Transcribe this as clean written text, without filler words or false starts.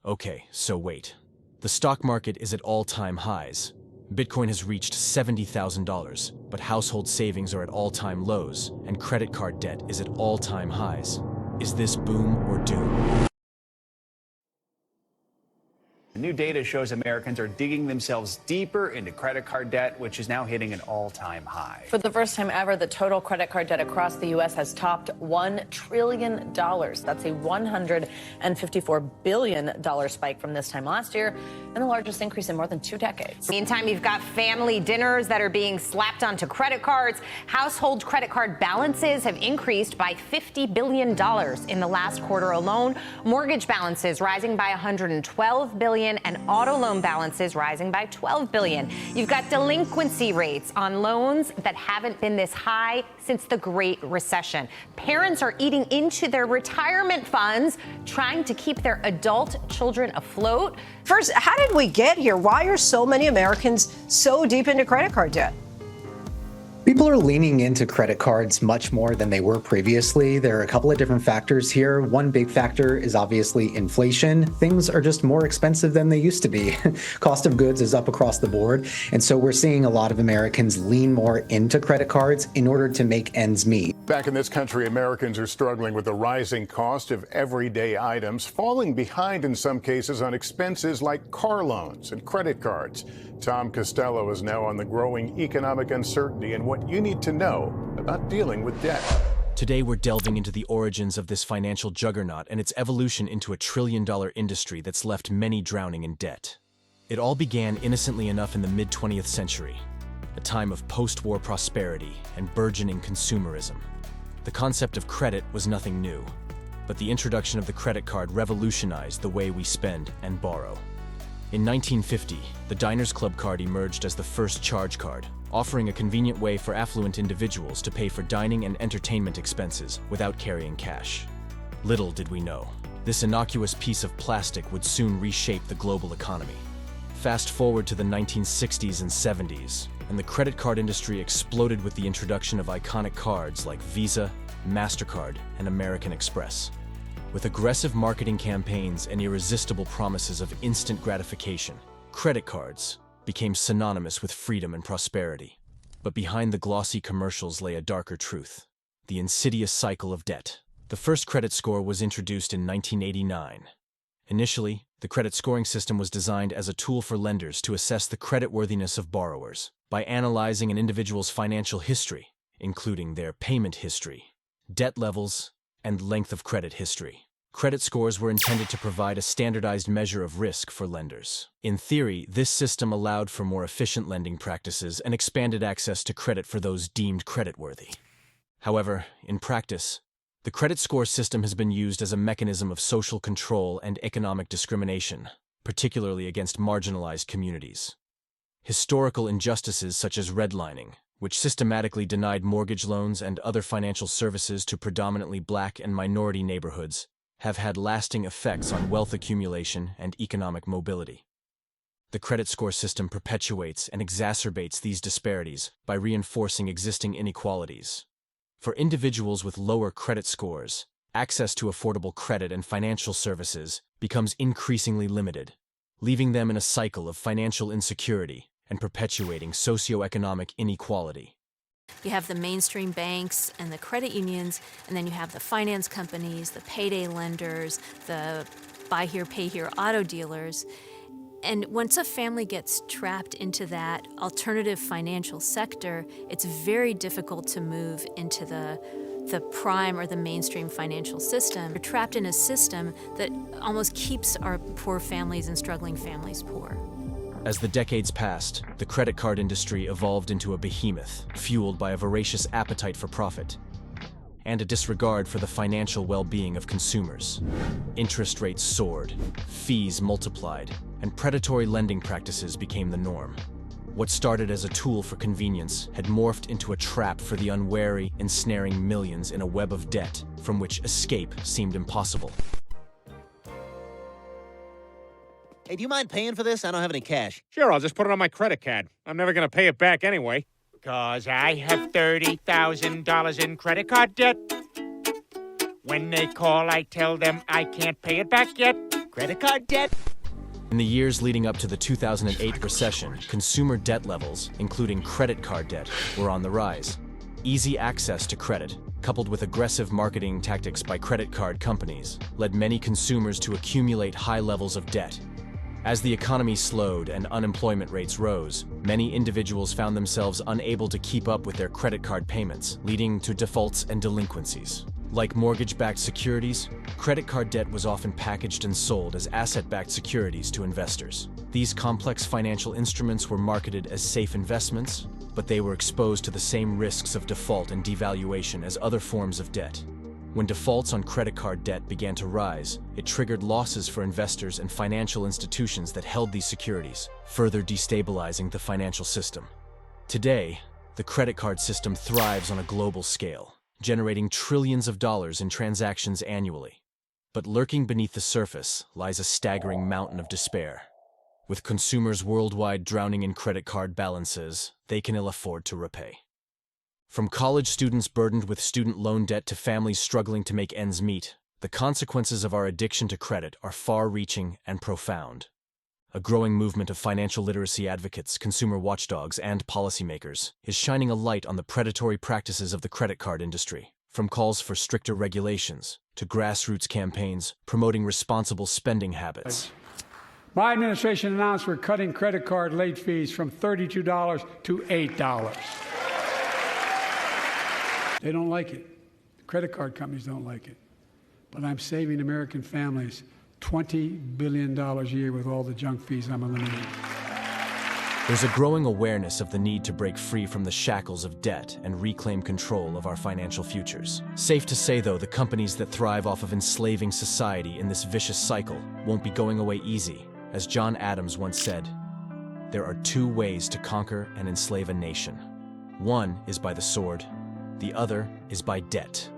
Okay, so wait. The stock market is at all-time highs. Bitcoin has reached $70,000, but household savings are at all-time lows, and credit card debt is at all-time highs. Is this boom or doom? New data shows Americans are digging themselves deeper into credit card debt, which is now hitting an all-time high. For the first time ever, the total credit card debt across the U.S. has topped $1 trillion. That's a $154 billion spike from this time last year, and the largest increase in more than 2 decades. Meantime, you've got family dinners that are being slapped onto credit cards. Household credit card balances have increased by $50 billion in the last quarter alone. Mortgage balances rising by $112 billion. And auto loan balances rising by $12 billion. You've got delinquency rates on loans that haven't been this high since the Great Recession. Parents are eating into their retirement funds, trying to keep their adult children afloat. First, how did we get here? Why are so many Americans so deep into credit card debt? People are leaning into credit cards much more than they were previously. There are a couple of different factors here. One big factor is obviously inflation. Things are just more expensive than they used to be. Cost of goods is up across the board. And so we're seeing a lot of Americans lean more into credit cards in order to make ends meet. Back in this country, Americans are struggling with the rising cost of everyday items, falling behind in some cases on expenses like car loans and credit cards. Tom Costello is now on the growing economic uncertainty and what you need to know about dealing with debt. Today, we're delving into the origins of this financial juggernaut and its evolution into a trillion-dollar industry that's left many drowning in debt. It all began innocently enough in the mid-20th century, a time of post-war prosperity and burgeoning consumerism. The concept of credit was nothing new, but the introduction of the credit card revolutionized the way we spend and borrow. In 1950, the Diners Club card emerged as the first charge card, offering a convenient way for affluent individuals to pay for dining and entertainment expenses without carrying cash. Little did we know, this innocuous piece of plastic would soon reshape the global economy. Fast forward to the 1960s and 70s, and the credit card industry exploded with the introduction of iconic cards like Visa, MasterCard, and American Express. With aggressive marketing campaigns and irresistible promises of instant gratification, credit cards became synonymous with freedom and prosperity. But behind the glossy commercials lay a darker truth: the insidious cycle of debt. The first credit score was introduced in 1989. Initially, the credit scoring system was designed as a tool for lenders to assess the creditworthiness of borrowers by analyzing an individual's financial history, including their payment history, debt levels, and length of credit history. Credit scores were intended to provide a standardized measure of risk for lenders. In theory, this system allowed for more efficient lending practices and expanded access to credit for those deemed creditworthy. However, in practice, the credit score system has been used as a mechanism of social control and economic discrimination, particularly against marginalized communities. Historical injustices such as redlining, which systematically denied mortgage loans and other financial services to predominantly Black and minority neighborhoods, have had lasting effects on wealth accumulation and economic mobility. The credit score system perpetuates and exacerbates these disparities by reinforcing existing inequalities. For individuals with lower credit scores, access to affordable credit and financial services becomes increasingly limited, leaving them in a cycle of financial insecurity and perpetuating socioeconomic inequality. You have the mainstream banks and the credit unions, and then you have the finance companies, the payday lenders, the buy here, pay here auto dealers. And once a family gets trapped into that alternative financial sector, it's very difficult to move into the prime or the mainstream financial system. You're trapped in a system that almost keeps our poor families and struggling families poor. As the decades passed, the credit card industry evolved into a behemoth, fueled by a voracious appetite for profit and a disregard for the financial well-being of consumers. Interest rates soared, fees multiplied, and predatory lending practices became the norm. What started as a tool for convenience had morphed into a trap for the unwary, ensnaring millions in a web of debt from which escape seemed impossible. Hey, do you mind paying for this? I don't have any cash. Sure, I'll just put it on my credit card. I'm never going to pay it back anyway. 'Cause I have $30,000 in credit card debt. When they call, I tell them I can't pay it back yet. Credit card debt? In the years leading up to the 2008 recession, consumer debt levels, including credit card debt, were on the rise. Easy access to credit, coupled with aggressive marketing tactics by credit card companies, led many consumers to accumulate high levels of debt. As the economy slowed and unemployment rates rose, many individuals found themselves unable to keep up with their credit card payments, leading to defaults and delinquencies. Like mortgage-backed securities, credit card debt was often packaged and sold as asset-backed securities to investors. These complex financial instruments were marketed as safe investments, but they were exposed to the same risks of default and devaluation as other forms of debt. When defaults on credit card debt began to rise, it triggered losses for investors and financial institutions that held these securities, further destabilizing the financial system. Today, the credit card system thrives on a global scale, generating trillions of dollars in transactions annually. But lurking beneath the surface lies a staggering mountain of despair. With consumers worldwide drowning in credit card balances they can ill afford to repay. From college students burdened with student loan debt to families struggling to make ends meet, the consequences of our addiction to credit are far-reaching and profound. A growing movement of financial literacy advocates, consumer watchdogs, and policymakers is shining a light on the predatory practices of the credit card industry, from calls for stricter regulations to grassroots campaigns promoting responsible spending habits. My administration announced we're cutting credit card late fees from $32 to $8. They don't like it. The credit card companies don't like it. But I'm saving American families $20 billion a year with all the junk fees I'm eliminating. There's a growing awareness of the need to break free from the shackles of debt and reclaim control of our financial futures. Safe to say, though, the companies that thrive off of enslaving society in this vicious cycle won't be going away easy. As John Adams once said, there are two ways to conquer and enslave a nation. One is by the sword, the other is by debt.